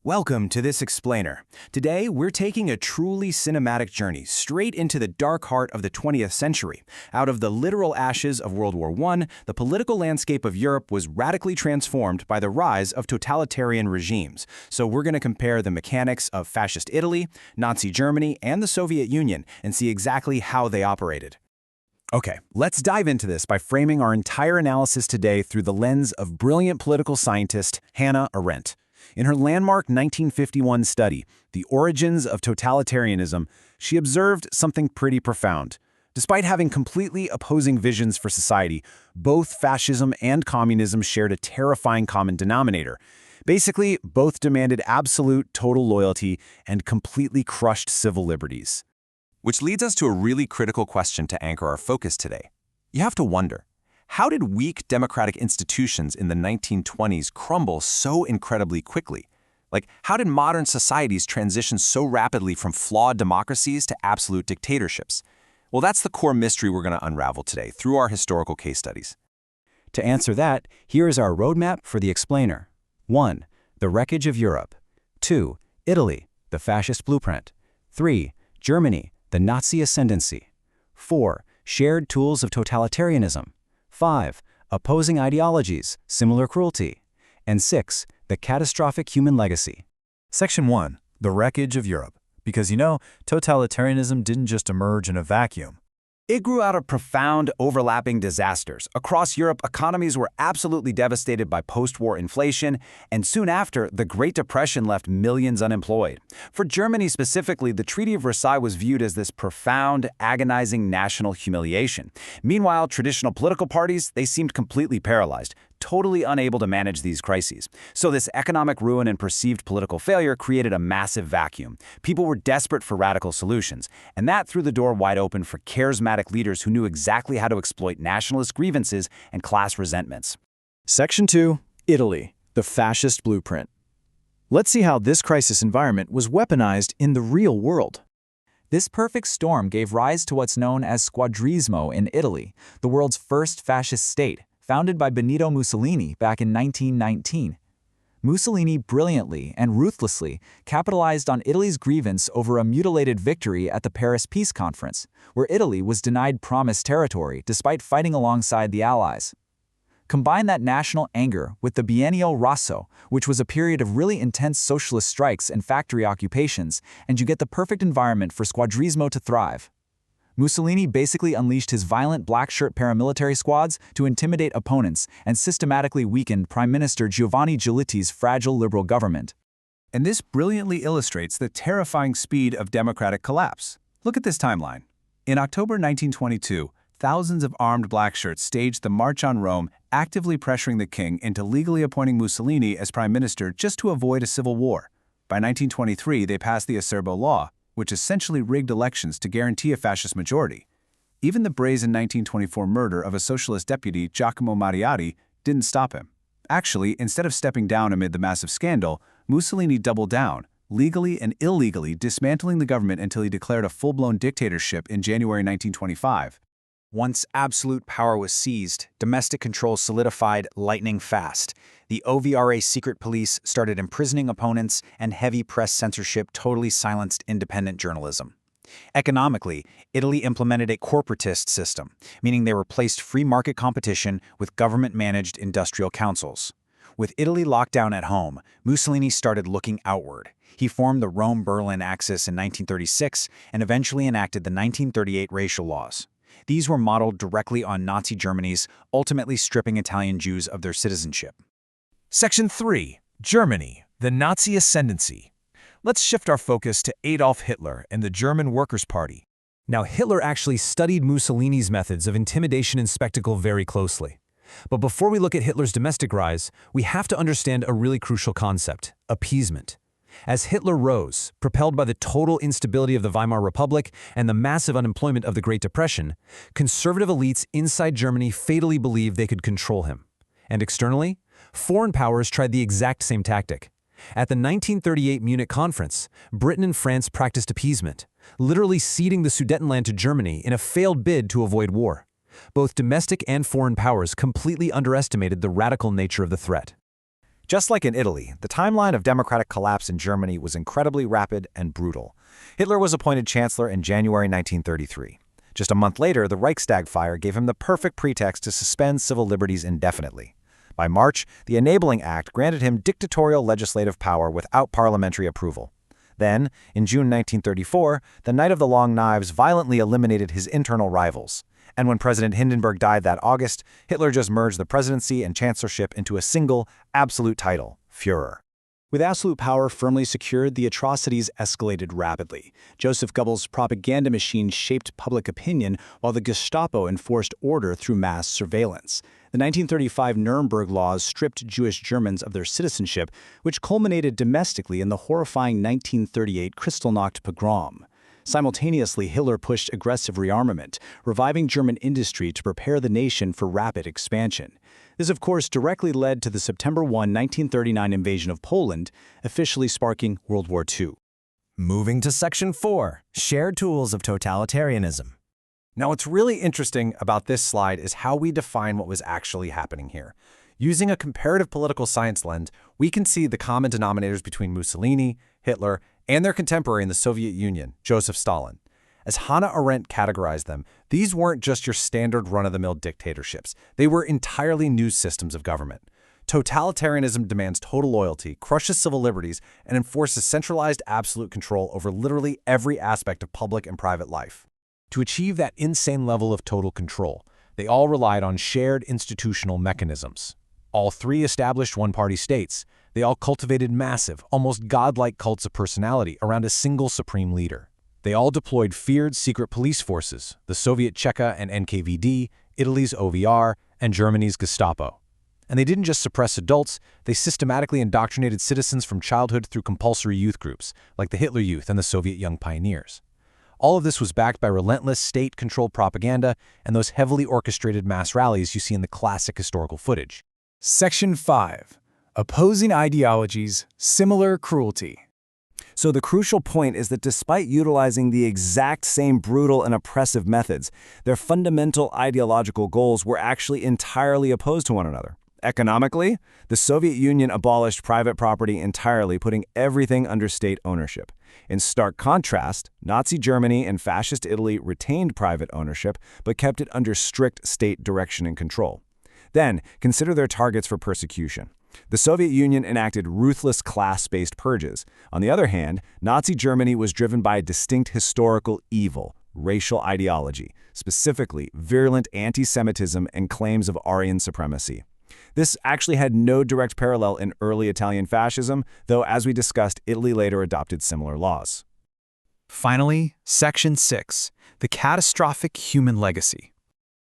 Welcome to this explainer. Today, we're taking a truly cinematic journey straight into the dark heart of the 20th century. Out of the literal ashes of World War I, the political landscape of Europe was radically transformed by the rise of totalitarian regimes. So we're going to compare the mechanics of fascist Italy, Nazi Germany, and the Soviet Union and see exactly how they operated. Okay, let's dive into this by framing our entire analysis today through the lens of brilliant political scientist Hannah Arendt. In her landmark 1951 study, The Origins of Totalitarianism, she observed something pretty profound. Despite having completely opposing visions for society, both fascism and communism shared a terrifying common denominator. Basically, both demanded absolute total loyalty and completely crushed civil liberties. Which leads us to a really critical question to anchor our focus today. You have to wonder, how did weak democratic institutions in the 1920s crumble so incredibly quickly? How did modern societies transition so rapidly from flawed democracies to absolute dictatorships? Well, that's the core mystery we're going to unravel today through our historical case studies. To answer that, here is our roadmap for the explainer. 1. The wreckage of Europe. 2. Italy, the fascist blueprint. 3. Germany, the Nazi ascendancy. 4. Shared tools of totalitarianism. 5. Opposing ideologies, similar cruelty. And 6. The catastrophic human legacy. Section 1. The wreckage of Europe. Because totalitarianism didn't just emerge in a vacuum. It grew out of profound, overlapping disasters. Across Europe, economies were absolutely devastated by post-war inflation, and soon after, the Great Depression left millions unemployed. For Germany specifically, the Treaty of Versailles was viewed as this profound, agonizing national humiliation. Meanwhile, traditional political parties, they seemed completely paralyzed, totally unable to manage these crises. So this economic ruin and perceived political failure created a massive vacuum. People were desperate for radical solutions, and that threw the door wide open for charismatic leaders who knew exactly how to exploit nationalist grievances and class resentments. Section 2. Italy, the fascist blueprint. Let's see how this crisis environment was weaponized in the real world. This perfect storm gave rise to what's known as Squadrismo in Italy, the world's first fascist state, founded by Benito Mussolini back in 1919. Mussolini brilliantly and ruthlessly capitalized on Italy's grievance over a mutilated victory at the Paris Peace Conference, where Italy was denied promised territory despite fighting alongside the Allies. Combine that national anger with the Biennio Rosso, which was a period of really intense socialist strikes and factory occupations, and you get the perfect environment for Squadrismo to thrive. Mussolini basically unleashed his violent black-shirt paramilitary squads to intimidate opponents and systematically weakened Prime Minister Giovanni Gilitti's fragile liberal government. And this brilliantly illustrates the terrifying speed of democratic collapse. Look at this timeline. In October 1922, thousands of armed blackshirts staged the March on Rome, actively pressuring the king into legally appointing Mussolini as prime minister just to avoid a civil war. By 1923, they passed the Acerbo Law, which essentially rigged elections to guarantee a fascist majority. Even the brazen 1924 murder of a socialist deputy, Giacomo Matteotti, didn't stop him. Actually, instead of stepping down amid the massive scandal, Mussolini doubled down, legally and illegally dismantling the government until he declared a full-blown dictatorship in January 1925. Once absolute power was seized, domestic control solidified lightning fast. The OVRA secret police started imprisoning opponents, and heavy press censorship totally silenced independent journalism. Economically, Italy implemented a corporatist system, meaning they replaced free market competition with government-managed industrial councils. With Italy locked down at home, Mussolini started looking outward. He formed the Rome-Berlin Axis in 1936 and eventually enacted the 1938 racial laws. These were modeled directly on Nazi Germany's, ultimately stripping Italian Jews of their citizenship. Section 3. Germany, the Nazi ascendancy. Let's shift our focus to Adolf Hitler and the German Workers' Party. Now, Hitler actually studied Mussolini's methods of intimidation and spectacle very closely. But before we look at Hitler's domestic rise, we have to understand a really crucial concept: appeasement. As Hitler rose, propelled by the total instability of the Weimar Republic and the massive unemployment of the Great Depression, conservative elites inside Germany fatally believed they could control him. And externally, foreign powers tried the exact same tactic. At the 1938 Munich Conference, Britain and France practiced appeasement, literally ceding the Sudetenland to Germany in a failed bid to avoid war. Both domestic and foreign powers completely underestimated the radical nature of the threat. Just like in Italy, the timeline of democratic collapse in Germany was incredibly rapid and brutal. Hitler was appointed chancellor in January 1933. Just a month later, the Reichstag fire gave him the perfect pretext to suspend civil liberties indefinitely. By March, the Enabling Act granted him dictatorial legislative power without parliamentary approval. Then, in June 1934, the Night of the Long Knives violently eliminated his internal rivals. And when President Hindenburg died that August, Hitler just merged the presidency and chancellorship into a single, absolute title, Führer. With absolute power firmly secured, the atrocities escalated rapidly. Joseph Goebbels' propaganda machine shaped public opinion, while the Gestapo enforced order through mass surveillance. The 1935 Nuremberg laws stripped Jewish Germans of their citizenship, which culminated domestically in the horrifying 1938 Kristallnacht pogrom. Simultaneously, Hitler pushed aggressive rearmament, reviving German industry to prepare the nation for rapid expansion. This, of course, directly led to the September 1, 1939 invasion of Poland, officially sparking World War II. Moving to Section 4, Shared Tools of Totalitarianism. Now, what's really interesting about this slide is how we define what was actually happening here. Using a comparative political science lens, we can see the common denominators between Mussolini, Hitler, and their contemporary in the Soviet Union, Joseph Stalin. As Hannah Arendt categorized them, these weren't just your standard run-of-the-mill dictatorships. They were entirely new systems of government. Totalitarianism demands total loyalty, crushes civil liberties, and enforces centralized absolute control over literally every aspect of public and private life. To achieve that insane level of total control, they all relied on shared institutional mechanisms. All three established one-party states. They all cultivated massive, almost godlike cults of personality around a single supreme leader. They all deployed feared secret police forces, the Soviet Cheka and NKVD, Italy's OVR, and Germany's Gestapo. And they didn't just suppress adults, they systematically indoctrinated citizens from childhood through compulsory youth groups, like the Hitler Youth and the Soviet Young Pioneers. All of this was backed by relentless state-controlled propaganda and those heavily orchestrated mass rallies you see in the classic historical footage. Section 5. Opposing ideologies, similar cruelty. So the crucial point is that despite utilizing the exact same brutal and oppressive methods, their fundamental ideological goals were actually entirely opposed to one another. Economically, the Soviet Union abolished private property entirely, putting everything under state ownership. In stark contrast, Nazi Germany and Fascist Italy retained private ownership, but kept it under strict state direction and control. Then, consider their targets for persecution. The Soviet Union enacted ruthless class-based purges. On the other hand, Nazi Germany was driven by a distinct historical evil, racial ideology, specifically virulent anti-Semitism and claims of Aryan supremacy. This actually had no direct parallel in early Italian fascism, though as we discussed, Italy later adopted similar laws. Finally, Section 6. The catastrophic human legacy.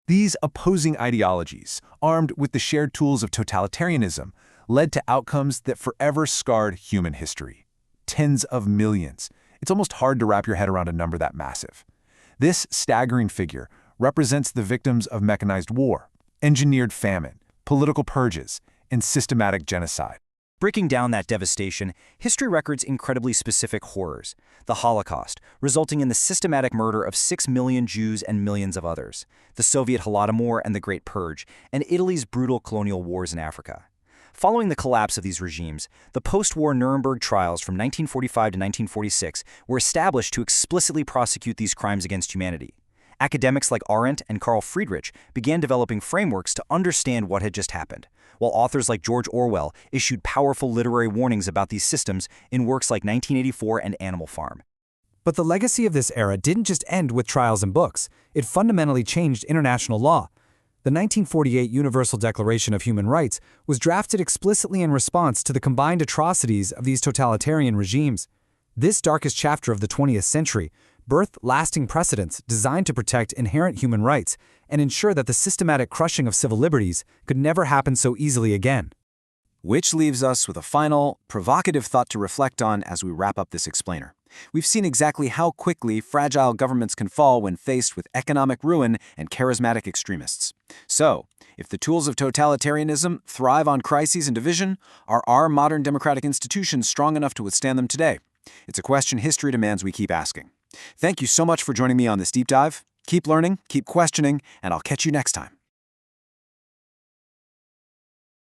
These opposing ideologies, armed with the shared tools of totalitarianism, led to outcomes that forever scarred human history. Tens of millions. It's almost hard to wrap your head around a number that massive. This staggering figure represents the victims of mechanized war, engineered famine, political purges, and systematic genocide. Breaking down that devastation, history records incredibly specific horrors. The Holocaust, resulting in the systematic murder of 6 million Jews and millions of others. The Soviet Holodomor and the Great Purge, and Italy's brutal colonial wars in Africa. Following the collapse of these regimes, the post-war Nuremberg trials from 1945 to 1946 were established to explicitly prosecute these crimes against humanity. Academics like Arendt and Carl Friedrich began developing frameworks to understand what had just happened, while authors like George Orwell issued powerful literary warnings about these systems in works like 1984 and Animal Farm. But the legacy of this era didn't just end with trials and books. It fundamentally changed international law. The 1948 Universal Declaration of Human Rights was drafted explicitly in response to the combined atrocities of these totalitarian regimes. This darkest chapter of the 20th century birthed lasting precedents designed to protect inherent human rights and ensure that the systematic crushing of civil liberties could never happen so easily again. Which leaves us with a final, provocative thought to reflect on as we wrap up this explainer. We've seen exactly how quickly fragile governments can fall when faced with economic ruin and charismatic extremists. So, if the tools of totalitarianism thrive on crises and division, are our modern democratic institutions strong enough to withstand them today? It's a question history demands we keep asking. Thank you so much for joining me on this deep dive. Keep learning, keep questioning, and I'll catch you next time.